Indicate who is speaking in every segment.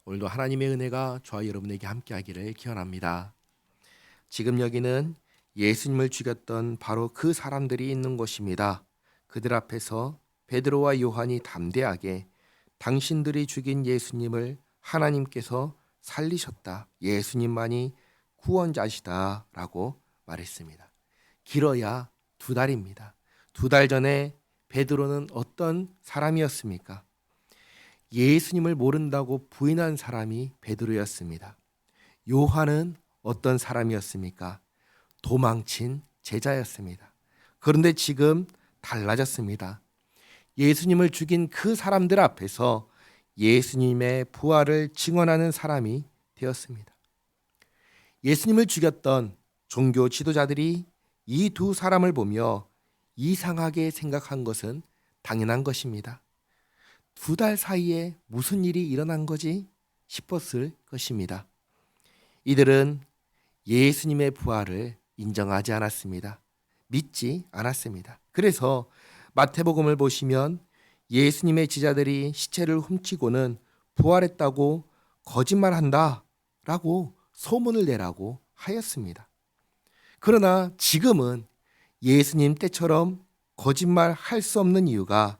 Speaker 1: 오늘도 하나님의 은혜가 저와 여러분에게 함께하기를 기원합니다. 지금 여기는 예수님을 죽였던 바로 그 사람들이 있는 곳입니다. 그들 앞에서 베드로와 요한이 담대하게 당신들이 죽인 예수님을 하나님께서 살리셨다. 예수님만이 구원자시다 라고 말했습니다. 길어야 2달입니다. 2달 전에 베드로는 어떤 사람이었습니까? 예수님을 모른다고 부인한 사람이 베드로였습니다. 요한은 어떤 사람이었습니까? 도망친 제자였습니다. 그런데 지금 달라졌습니다. 예수님을 죽인 그 사람들 앞에서 예수님의 부활을 증언하는 사람이 되었습니다. 예수님을 죽였던 종교 지도자들이 이 2사람을 보며 이상하게 생각한 것은 당연한 것입니다. 2달 사이에 무슨 일이 일어난 거지 싶었을 것입니다. 이들은 예수님의 부활을 인정하지 않았습니다. 믿지 않았습니다. 그래서 마태복음을 보시면 예수님의 제자들이 시체를 훔치고는 부활했다고 거짓말한다 라고 소문을 내라고 하였습니다. 그러나 지금은 예수님 때처럼 거짓말할 수 없는 이유가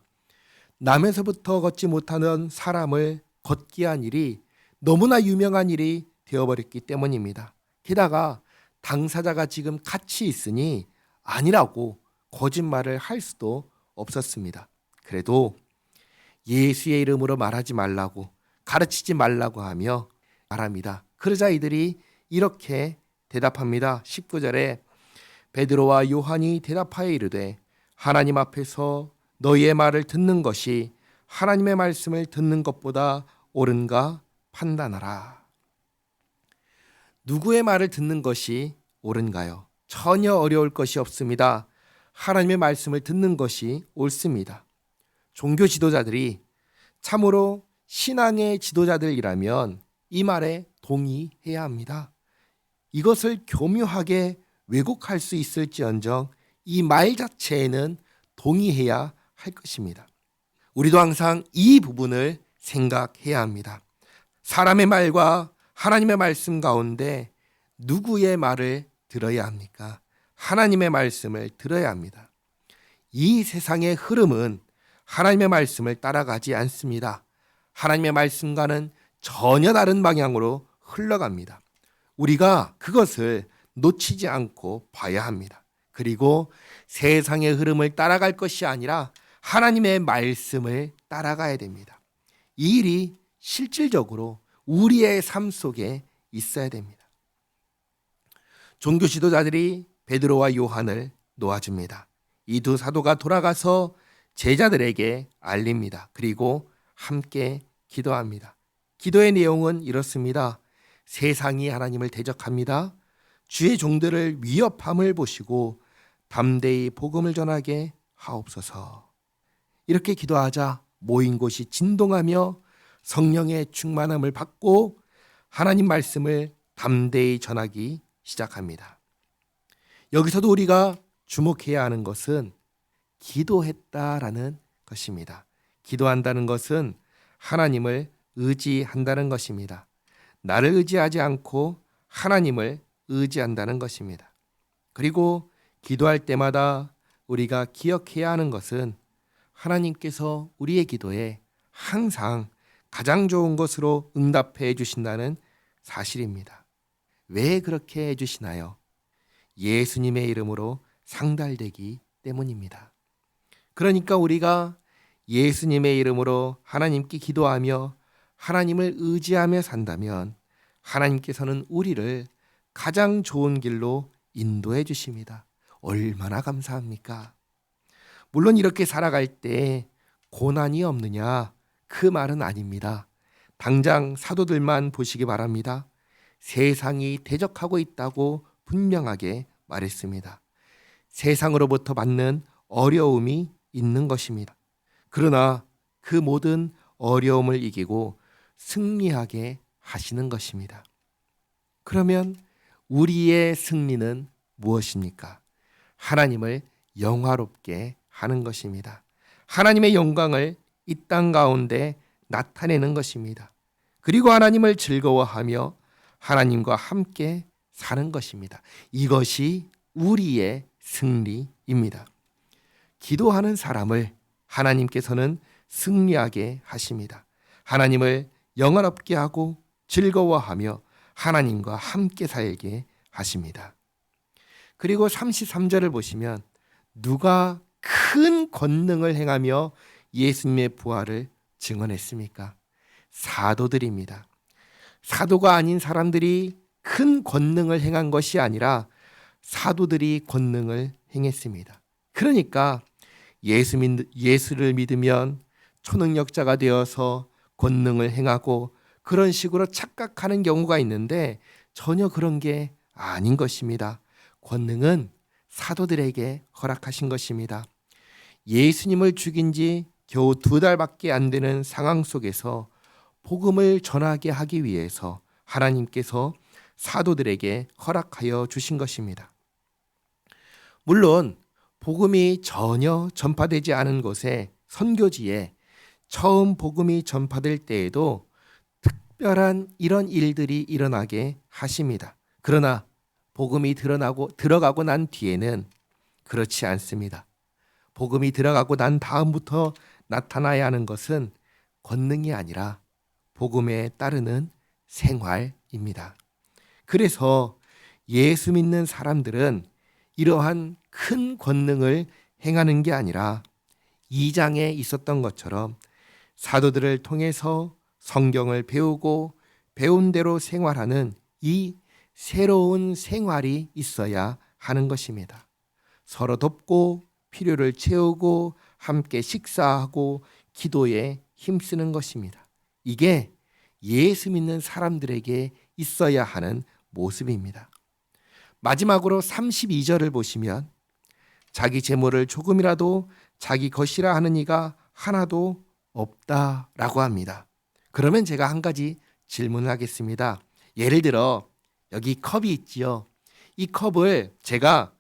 Speaker 1: 남에서부터 걷지 못하는 사람을 걷게 한 일이 너무나 유명한 일이 되어버렸기 때문입니다. 게다가 당사자가 지금 같이 있으니 아니라고 거짓말을 할 수도 없었습니다. 그래도 예수의 이름으로 말하지 말라고, 가르치지 말라고 하며 말합니다. 그러자 이들이 이렇게 대답합니다. 19절에 베드로와 요한이 대답하여 이르되 하나님 앞에서 너희의 말을 듣는 것이 하나님의 말씀을 듣는 것보다 옳은가 판단하라. 누구의 말을 듣는 것이 옳은가요? 전혀 어려울 것이 없습니다. 하나님의 말씀을 듣는 것이 옳습니다. 종교 지도자들이 참으로 신앙의 지도자들이라면 이 말에 동의해야 합니다. 이것을 교묘하게 왜곡할 수 있을지언정 이 말 자체에는 동의해야 할 것입니다. 우리도 항상 이 부분을 생각해야 합니다. 사람의 말과 하나님의 말씀 가운데 누구의 말을 들어야 합니까? 하나님의 말씀을 들어야 합니다. 이 세상의 흐름은 하나님의 말씀을 따라가지 않습니다. 하나님의 말씀과는 전혀 다른 방향으로 흘러갑니다. 우리가 그것을 놓치지 않고 봐야 합니다. 그리고 세상의 흐름을 따라갈 것이 아니라 하나님의 말씀을 따라가야 됩니다. 이 일이 실질적으로 우리의 삶 속에 있어야 됩니다. 종교 지도자들이 베드로와 요한을 놓아줍니다. 이 2 사도가 돌아가서 제자들에게 알립니다. 그리고 함께 기도합니다. 기도의 내용은 이렇습니다. 세상이 하나님을 대적합니다. 주의 종들을 위협함을 보시고 담대히 복음을 전하게 하옵소서. 이렇게 기도하자 모인 곳이 진동하며 성령의 충만함을 받고 하나님 말씀을 담대히 전하기 시작합니다. 여기서도 우리가 주목해야 하는 것은 기도했다라는 것입니다. 기도한다는 것은 하나님을 의지한다는 것입니다. 나를 의지하지 않고 하나님을 의지한다는 것입니다. 그리고 기도할 때마다 우리가 기억해야 하는 것은 하나님께서 우리의 기도에 항상 가장 좋은 것으로 응답해 주신다는 사실입니다. 왜 그렇게 해주시나요? 예수님의 이름으로 상달되기 때문입니다. 그러니까 우리가 예수님의 이름으로 하나님께 기도하며 하나님을 의지하며 산다면 하나님께서는 우리를 가장 좋은 길로 인도해 주십니다. 얼마나 감사합니까? 물론 이렇게 살아갈 때 고난이 없느냐? 그 말은 아닙니다. 당장 사도들만 보시기 바랍니다. 세상이 대적하고 있다고 분명하게 말했습니다. 세상으로부터 받는 어려움이 있는 것입니다. 그러나 그 모든 어려움을 이기고 승리하게 하시는 것입니다. 그러면 우리의 승리는 무엇입니까? 하나님을 영화롭게 하는 것입니다. 하나님의 영광을 이 땅 가운데 나타내는 것입니다. 그리고 하나님을 즐거워하며 하나님과 함께 사는 것입니다. 이것이 우리의 승리입니다. 기도하는 사람을 하나님께서는 승리하게 하십니다. 하나님을 영화롭게 하고 즐거워하며 하나님과 함께 살게 하십니다. 그리고 33절을 보시면 누가 큰 권능을 행하며 예수님의 부활을 증언했습니까? 사도들입니다. 사도가 아닌 사람들이 큰 권능을 행한 것이 아니라 사도들이 권능을 행했습니다. 그러니까 예수를 믿으면 초능력자가 되어서 권능을 행하고 그런 식으로 착각하는 경우가 있는데 전혀 그런 게 아닌 것입니다. 권능은 사도들에게 허락하신 것입니다. 예수님을 죽인 지 겨우 2달밖에 안 되는 상황 속에서 복음을 전하게 하기 위해서 하나님께서 사도들에게 허락하여 주신 것입니다. 물론 복음이 전혀 전파되지 않은 곳에 선교지에 처음 복음이 전파될 때에도 특별한 이런 일들이 일어나게 하십니다. 그러나 복음이 들어가고 난 뒤에는 그렇지 않습니다. 복음이 들어가고 난 다음부터 나타나야 하는 것은 권능이 아니라 복음에 따르는 생활입니다. 그래서 예수 믿는 사람들은 이러한 큰 권능을 행하는 게 아니라 2장에 있었던 것처럼 사도들을 통해서 성경을 배우고 배운 대로 생활하는 이 새로운 생활이 있어야 하는 것입니다. 서로 돕고 필요를 채우고 함께 식사하고 기도에 힘쓰는 것입니다. 이게 예수 믿는 사람들에게 있어야 하는 모습입니다. 마지막으로 32절을 보시면 자기 재물을 조금이라도 자기 것이라 하는 이가 하나도 없다라고 합니다. 그러면 제가 한 가지 질문을 하겠습니다. 예를 들어 여기 컵이 있지요. 이 컵을 제가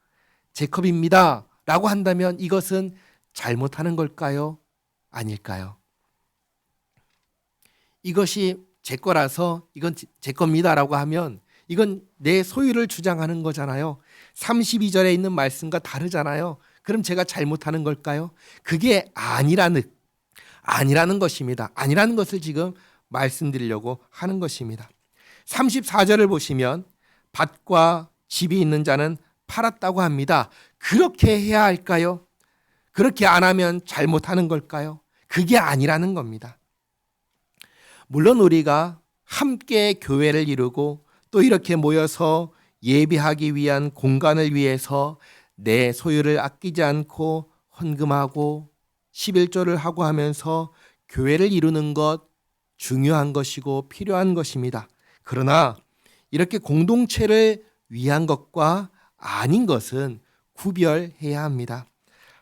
Speaker 1: 제 컵입니다 라고 한다면 이것은 잘못하는 걸까요? 아닐까요? 이것이 제 거라서 이건 제 겁니다 라고 하면 이건 내 소유를 주장하는 거잖아요. 32절에 있는 말씀과 다르잖아요. 그럼 제가 잘못하는 걸까요? 그게 아니라는 것입니다. 아니라는 것을 지금 말씀드리려고 하는 것입니다. 34절을 보시면 밭과 집이 있는 자는 팔았다고 합니다. 그렇게 해야 할까요? 그렇게 안 하면 잘못하는 걸까요? 그게 아니라는 겁니다. 물론 우리가 함께 교회를 이루고 또 이렇게 모여서 예배하기 위한 공간을 위해서 내 소유를 아끼지 않고 헌금하고 11조를 하고 하면서 교회를 이루는 것 중요한 것이고 필요한 것입니다. 그러나 이렇게 공동체를 위한 것과 아닌 것은 구별해야 합니다.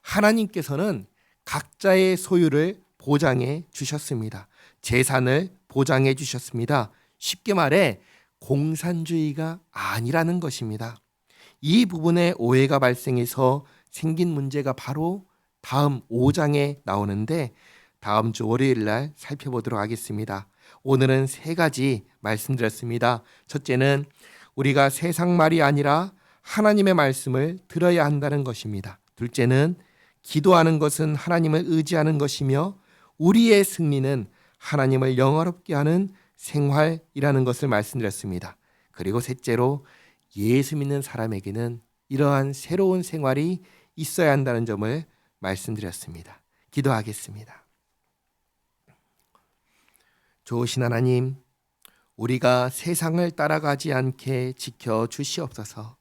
Speaker 1: 하나님께서는 각자의 소유를 보장해 주셨습니다. 재산을 보장해 주셨습니다. 쉽게 말해 공산주의가 아니라는 것입니다. 이 부분에 오해가 발생해서 생긴 문제가 바로 다음 5장에 나오는데 다음 주 월요일 날 살펴보도록 하겠습니다. 오늘은 3가지 말씀드렸습니다. 첫째는 우리가 세상 말이 아니라 하나님의 말씀을 들어야 한다는 것입니다. 둘째는 기도하는 것은 하나님을 의지하는 것이며 우리의 승리는 하나님을 영화롭게 하는 생활이라는 것을 말씀드렸습니다. 그리고 셋째로 예수 믿는 사람에게는 이러한 새로운 생활이 있어야 한다는 점을 말씀드렸습니다. 기도하겠습니다. 좋으신 하나님, 우리가 세상을 따라가지 않게 지켜주시옵소서.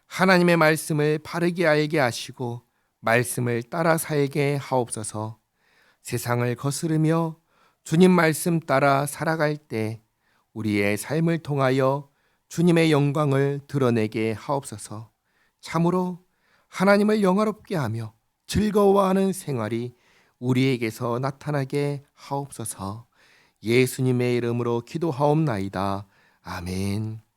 Speaker 1: 하나님의 말씀을 바르게 알게 하시고 말씀을 따라 살게 하옵소서. 세상을 거스르며 주님 말씀 따라 살아갈 때 우리의 삶을 통하여 주님의 영광을 드러내게 하옵소서. 참으로 하나님을 영화롭게 하며 즐거워하는 생활이 우리에게서 나타나게 하옵소서. 예수님의 이름으로 기도하옵나이다. 아멘.